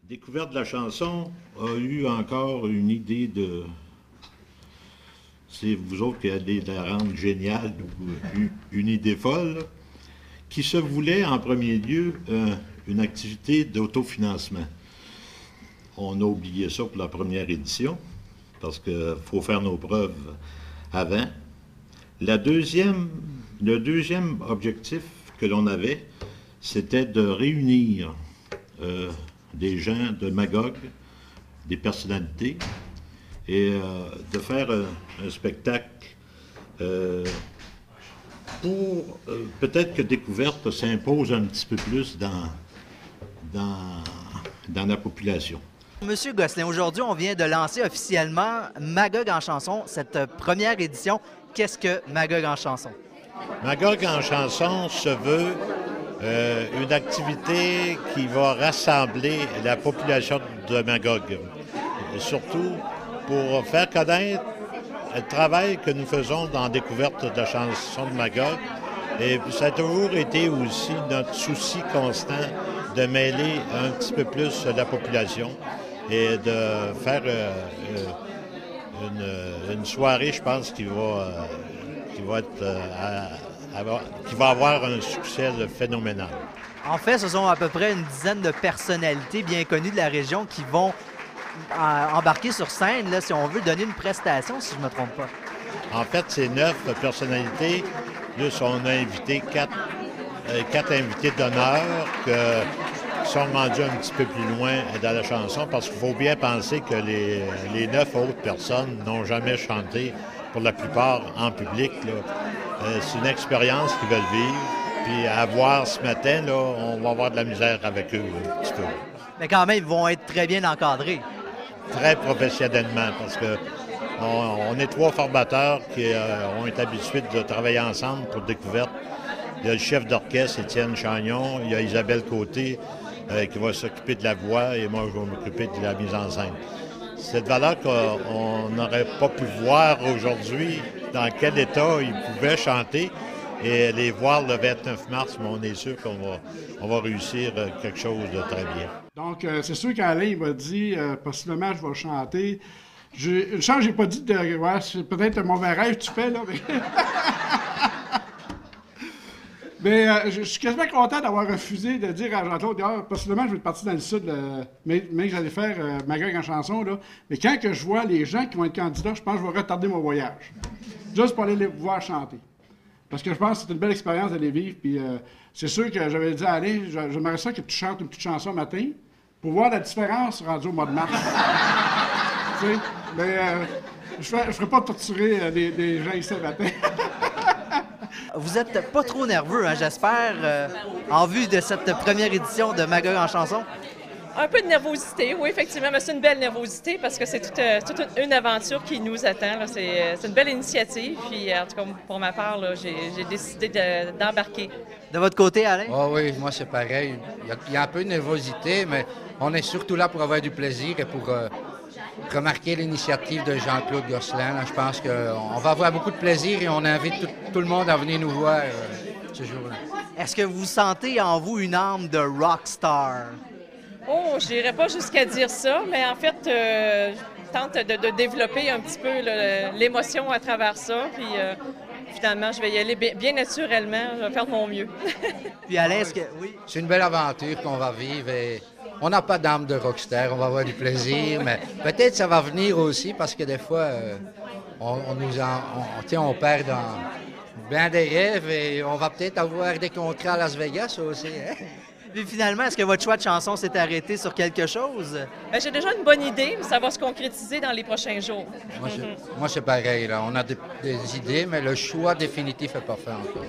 Découverte de la chanson a eu encore une idée de... C'est vous autres qui allez la rendre géniale ou une idée folle, qui se voulait en premier lieu une activité d'autofinancement. On a oublié ça pour la première édition, parce qu'il faut faire nos preuves avant. Le deuxième objectif que l'on avait, c'était de réunir des gens de Magog, des personnalités, et de faire un spectacle pour peut-être que Découverte s'impose un petit peu plus dans la population. Monsieur Gosselin, aujourd'hui, on vient de lancer officiellement Magog en chanson, cette première édition. Qu'est-ce que Magog en chanson? Magog en chanson se veut une activité qui va rassembler la population de Magog, surtout pour faire connaître le travail que nous faisons dans Découverte de la chanson de Magog. Et ça a toujours été aussi notre souci constant de mêler un petit peu plus la population et de faire une soirée, je pense, qui va avoir un succès phénoménal. En fait, ce sont à peu près une dizaine de personnalités bien connues de la région qui vont embarquer sur scène, là, si on veut donner une prestation, si je ne me trompe pas. En fait, c'est 9 personnalités. Plus, on a invité 4 invités d'honneur qui sont rendus un petit peu plus loin dans la chanson, parce qu'il faut bien penser que les 9 autres personnes n'ont jamais chanté, pour la plupart, en public. C'est une expérience qu'ils veulent vivre. Puis à voir ce matin, là, on va avoir de la misère avec eux un petit peu. Mais quand même, ils vont être très bien encadrés. Très professionnellement, parce que on est 3 formateurs qui ont été habitués de travailler ensemble pour Découverte. Il y a le chef d'orchestre, Étienne Chagnon, il y a Isabelle Côté qui va s'occuper de la voix et moi je vais m'occuper de la mise en scène. Cette valeur qu'on n'aurait pas pu voir aujourd'hui dans quel état ils pouvaient chanter et les voir le 29 mars, mais on est sûr qu'on va réussir quelque chose de très bien. Donc, c'est sûr qu'Alain m'a dit, possiblement, je vais chanter. Une chance, j'ai pas dit de. Ouais, c'est peut-être un mauvais rêve que tu fais, là, mais. Mais je suis quasiment content d'avoir refusé de dire à Jean-Claude, possiblement, je vais partir dans le sud, mais que j'allais faire Magog en chanson, là. Mais quand que je vois les gens qui vont être candidats, je pense que je vais retarder mon voyage. Juste pour aller les voir chanter. Parce que je pense que c'est une belle expérience d'aller vivre. Puis c'est sûr que j'avais dit à Alain, j'aimerais ça que tu chantes une petite chanson matin pour voir la différence rendue au mois de mars. Tu sais, mais je ne ferai pas torturer des gens ici le matin. Vous êtes pas trop nerveux, hein, j'espère, en vue de cette première édition de Magog en chanson? Un peu de nervosité, oui, effectivement, mais c'est une belle nervosité parce que c'est toute une aventure qui nous attend. C'est une belle initiative, puis en tout cas, pour ma part, j'ai décidé d'embarquer. De votre côté, Alain? Oh oui, moi c'est pareil. Il y a un peu de nervosité, mais on est surtout là pour avoir du plaisir et pour remarquer l'initiative de Jean-Claude Gosselin. Là, je pense qu'on va avoir beaucoup de plaisir et on invite tout le monde à venir nous voir ce jour-là. Est-ce que vous sentez en vous une âme de rockstar? Oh, je n'irais pas jusqu'à dire ça, mais en fait, je tente de développer un petit peu l'émotion à travers ça, puis finalement, je vais y aller bien naturellement, je vais faire de mon mieux. Puis Alain, est-ce que... Oui? C'est une belle aventure qu'on va vivre et on n'a pas d'âme de rockstar, on va avoir du plaisir, mais peut-être ça va venir aussi parce que des fois, on perd dans bien des rêves et on va peut-être avoir des contrats à Las Vegas aussi. Hein? Puis finalement, est-ce que votre choix de chanson s'est arrêté sur quelque chose? Bien, j'ai déjà une bonne idée, mais ça va se concrétiser dans les prochains jours. Moi, c'est pareil. Là. On a des idées, mais le choix définitif n'est pas fait encore.